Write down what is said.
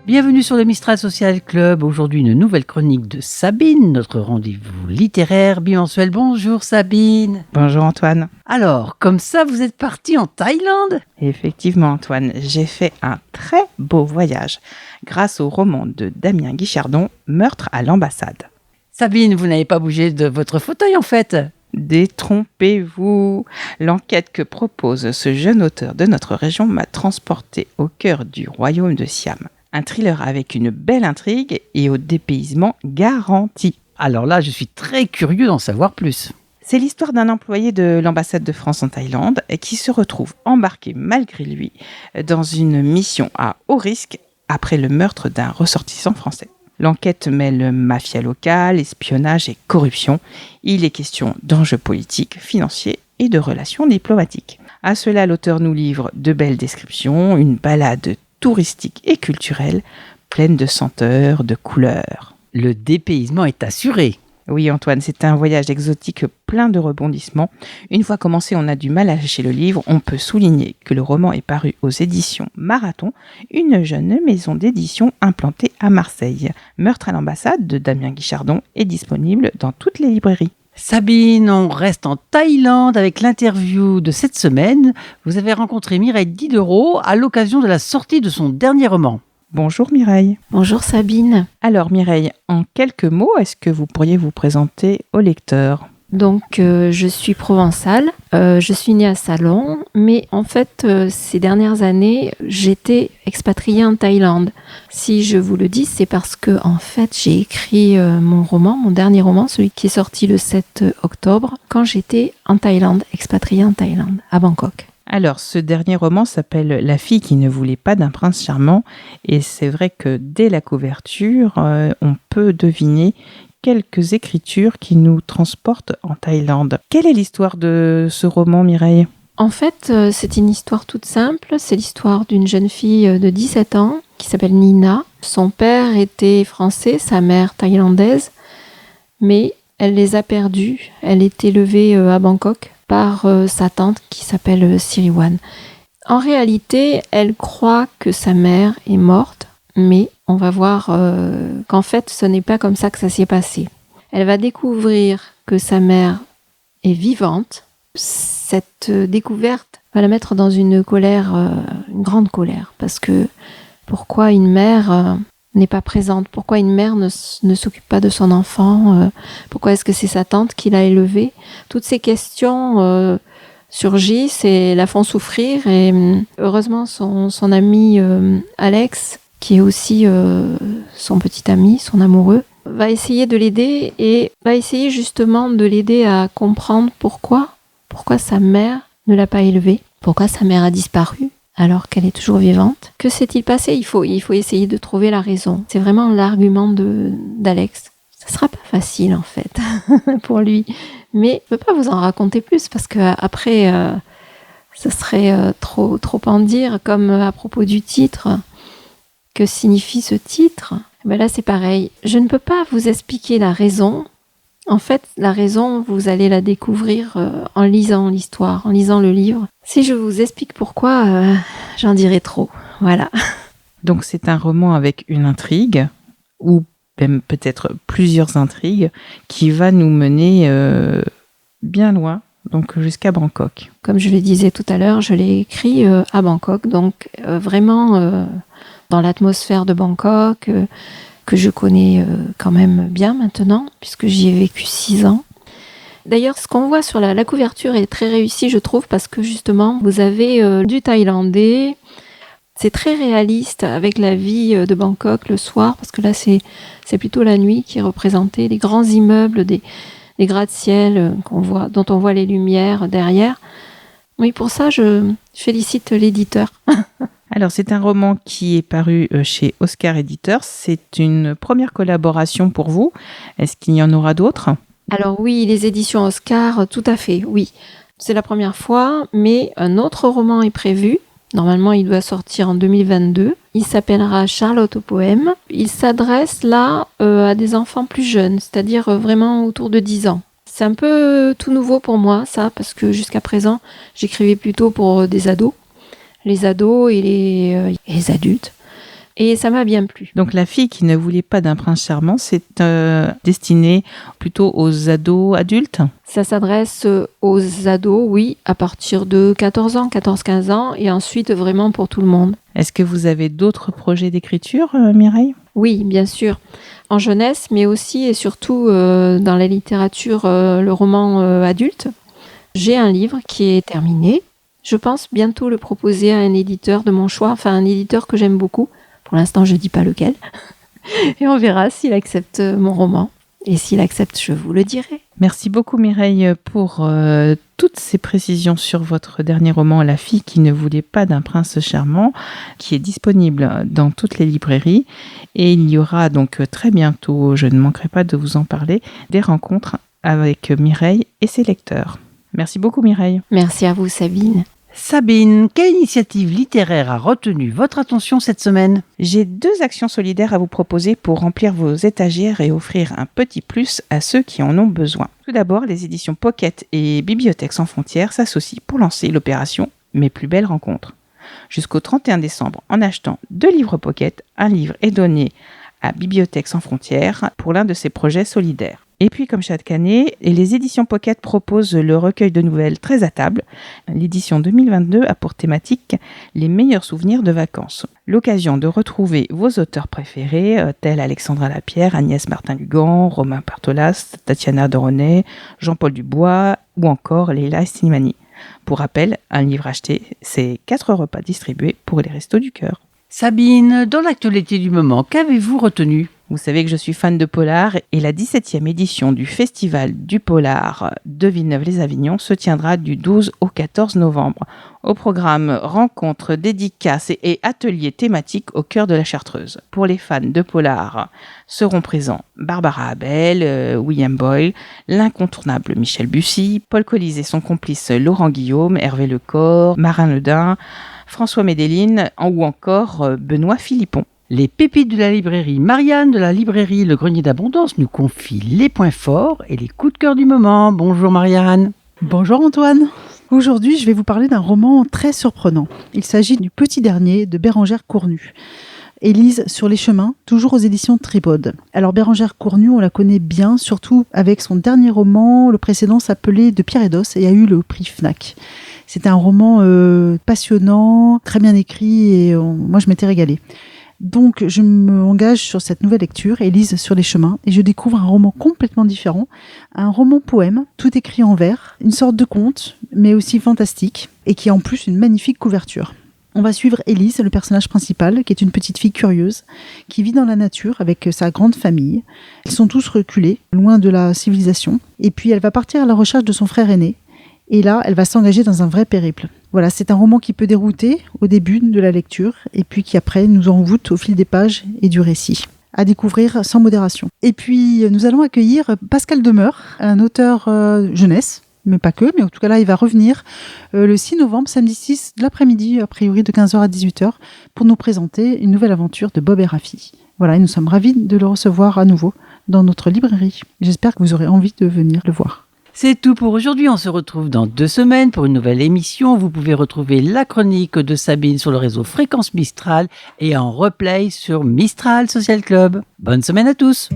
Bienvenue sur le Mistral Social Club. Aujourd'hui, une nouvelle chronique de Sabine, notre rendez-vous littéraire bimensuel. Bonjour Sabine. Bonjour Antoine. Alors, comme ça, vous êtes partie en Thaïlande ? Effectivement Antoine, j'ai fait un très beau voyage grâce au roman de Damien Guichardon, Meurtre à l'ambassade. Sabine, vous n'avez pas bougé de votre fauteuil en fait ? Détrompez-vous. L'enquête que propose ce jeune auteur de notre région m'a transporté au cœur du royaume de Siam. Un thriller avec une belle intrigue et au dépaysement garanti. Alors là, je suis très curieux d'en savoir plus. C'est l'histoire d'un employé de l'ambassade de France en Thaïlande qui se retrouve embarqué malgré lui dans une mission à haut risque après le meurtre d'un ressortissant français. L'enquête mêle mafia locale, espionnage et corruption. Il est question d'enjeux politiques, financiers et de relations diplomatiques. À cela, l'auteur nous livre de belles descriptions, une balade touristique et culturelle, pleine de senteurs, de couleurs. Le dépaysement est assuré. Oui Antoine, c'est un voyage exotique plein de rebondissements. Une fois commencé, on a du mal à lâcher le livre. On peut souligner que le roman est paru aux éditions Marathon, une jeune maison d'édition implantée à Marseille. Meurtre à l'ambassade de Damien Guichardon est disponible dans toutes les librairies. Sabine, on reste en Thaïlande avec l'interview de cette semaine. Vous avez rencontré Mireille Diderot à l'occasion de la sortie de son dernier roman. Bonjour Mireille. Bonjour Sabine. Alors Mireille, en quelques mots, est-ce que vous pourriez vous présenter au lecteur ? Donc je suis provençale, je suis née à Salon, mais en fait ces dernières années j'étais expatriée en Thaïlande. Si je vous le dis, c'est parce que en fait j'ai écrit mon dernier roman, celui qui est sorti le 7 octobre, quand j'étais en Thaïlande, expatriée en Thaïlande, à Bangkok. Alors, ce dernier roman s'appelle « La fille qui ne voulait pas d'un prince charmant » et c'est vrai que dès la couverture, on peut deviner quelques écritures qui nous transportent en Thaïlande. Quelle est l'histoire de ce roman, Mireille ? En fait, c'est une histoire toute simple. C'est l'histoire d'une jeune fille de 17 ans qui s'appelle Nina. Son père était français, sa mère thaïlandaise, mais elle les a perdus. Elle est élevée à Bangkok par sa tante qui s'appelle Siriwan. En réalité, elle croit que sa mère est morte, mais on va voir qu'en fait, ce n'est pas comme ça que ça s'est passé. Elle va découvrir que sa mère est vivante. Cette découverte va la mettre dans une colère, une grande colère, parce que pourquoi une mère n'est pas présente, pourquoi une mère ne s'occupe pas de son enfant, pourquoi est-ce que c'est sa tante qui l'a élevée. Toutes ces questions surgissent et la font souffrir, et heureusement son ami Alex, qui est aussi son petit ami, son amoureux, va essayer de l'aider et va essayer justement de l'aider à comprendre pourquoi sa mère ne l'a pas élevée, pourquoi sa mère a disparu alors qu'elle est toujours vivante. Que s'est-il passé ? Il faut essayer de trouver la raison. C'est vraiment l'argument d'Alex. Ça sera pas facile en fait pour lui, mais je peux pas vous en raconter plus parce que après ça serait trop en dire, comme à propos du titre. Que signifie ce titre ? Ben là c'est pareil. Je ne peux pas vous expliquer la raison. En fait, la raison, vous allez la découvrir en lisant l'histoire, en lisant le livre. Si je vous explique pourquoi, j'en dirai trop. Voilà. Donc c'est un roman avec une intrigue, ou même peut-être plusieurs intrigues, qui va nous mener bien loin, donc jusqu'à Bangkok. Comme je le disais tout à l'heure, je l'ai écrit à Bangkok, donc vraiment dans l'atmosphère de Bangkok, que je connais quand même bien maintenant, puisque j'y ai vécu 6 ans. D'ailleurs, ce qu'on voit sur la couverture est très réussi, je trouve, parce que justement, vous avez du thaïlandais. C'est très réaliste avec la vie de Bangkok le soir, parce que là, c'est plutôt la nuit qui est représentée, les grands immeubles, des gratte-ciel dont on voit les lumières derrière. Oui, pour ça, je félicite l'éditeur. Alors, c'est un roman qui est paru chez Oscar Éditeur. C'est une première collaboration pour vous. Est-ce qu'il y en aura d'autres ? Alors oui, les éditions Oscar, tout à fait, oui. C'est la première fois, mais un autre roman est prévu. Normalement, il doit sortir en 2022. Il s'appellera Charlotte au poème. Il s'adresse là à des enfants plus jeunes, c'est-à-dire vraiment autour de 10 ans. C'est un peu tout nouveau pour moi, ça, parce que jusqu'à présent, j'écrivais plutôt pour des ados. Les ados et les adultes. Et ça m'a bien plu. Donc La fille qui ne voulait pas d'un prince charmant, c'est destiné plutôt aux ados adultes? Ça s'adresse aux ados, oui, à partir de 14 ans, 14-15 ans, et ensuite vraiment pour tout le monde. Est-ce que vous avez d'autres projets d'écriture, Mireille? Oui, bien sûr. En jeunesse, mais aussi et surtout dans la littérature, le roman adulte. J'ai un livre qui est terminé. Je pense bientôt le proposer à un éditeur de mon choix, enfin un éditeur que j'aime beaucoup. Pour l'instant, je ne dis pas lequel. Et on verra s'il accepte mon roman. Et s'il accepte, je vous le dirai. Merci beaucoup Mireille pour toutes ces précisions sur votre dernier roman, La fille qui ne voulait pas d'un prince charmant, qui est disponible dans toutes les librairies. Et il y aura donc très bientôt, je ne manquerai pas de vous en parler, des rencontres avec Mireille et ses lecteurs. Merci beaucoup Mireille. Merci à vous Sabine. Sabine, quelle initiative littéraire a retenu votre attention cette semaine? J'ai 2 actions solidaires à vous proposer pour remplir vos étagères et offrir un petit plus à ceux qui en ont besoin. Tout d'abord, les éditions Pocket et Bibliothèques sans frontières s'associent pour lancer l'opération Mes plus belles rencontres. Jusqu'au 31 décembre, en achetant 2 livres Pocket, un livre est donné à Bibliothèques sans frontières pour l'un de ces projets solidaires. Et puis, comme chaque année, les éditions Pocket proposent le recueil de nouvelles Très à table. L'édition 2022 a pour thématique les meilleurs souvenirs de vacances. L'occasion de retrouver vos auteurs préférés, tels Alexandra Lapierre, Agnès Martin-Lugan, Romain Partolas, Tatiana Doronet, Jean-Paul Dubois ou encore Leila Slimani. Pour rappel, un livre acheté, c'est 4 repas distribués pour les Restos du Cœur. Sabine, dans l'actualité du moment, qu'avez-vous retenu? Vous savez que je suis fan de polar et la 17e édition du Festival du Polar de Villeneuve-les-Avignon se tiendra du 12 au 14 novembre. Au programme, rencontres, dédicaces et ateliers thématiques au cœur de la Chartreuse. Pour les fans de polar, seront présents Barbara Abel, William Boyle, l'incontournable Michel Bussy, Paul Colise et son complice Laurent Guillaume, Hervé Lecor, Marin Ledin, François Médeline ou encore Benoît Philippon. Les pépites de la librairie Marianne de la librairie Le Grenier d'Abondance nous confie les points forts et les coups de cœur du moment. Bonjour Marianne. Bonjour Antoine. Aujourd'hui, je vais vous parler d'un roman très surprenant. Il s'agit du Petit Dernier de Bérengère Cournut. Élise sur les chemins, toujours aux éditions Tribode. Alors Bérengère Cournut, on la connaît bien, surtout avec son dernier roman. Le précédent s'appelait De Pierre et d'Os et a eu le prix Fnac. C'était un roman passionnant, très bien écrit et moi je m'étais régalée. Donc, je m'engage sur cette nouvelle lecture, Élise sur les chemins, et je découvre un roman complètement différent, un roman-poème, tout écrit en vers, une sorte de conte, mais aussi fantastique, et qui a en plus une magnifique couverture. On va suivre Élise, le personnage principal, qui est une petite fille curieuse, qui vit dans la nature avec sa grande famille. Ils sont tous reculés, loin de la civilisation, et puis elle va partir à la recherche de son frère aîné, et là, elle va s'engager dans un vrai périple. Voilà, c'est un roman qui peut dérouter au début de la lecture et puis qui après nous envoûte au fil des pages et du récit. À découvrir sans modération. Et puis nous allons accueillir Pascal Demeur, un auteur jeunesse, mais pas que, mais en tout cas là il va revenir le 6 novembre, samedi 6 de l'après-midi, a priori de 15h à 18h, pour nous présenter une nouvelle aventure de Bob et Rafi. Voilà, et nous sommes ravis de le recevoir à nouveau dans notre librairie. J'espère que vous aurez envie de venir le voir. C'est tout pour aujourd'hui. On se retrouve dans 2 semaines pour une nouvelle émission. Vous pouvez retrouver la chronique de Sabine sur le réseau Fréquence Mistral et en replay sur Mistral Social Club. Bonne semaine à tous.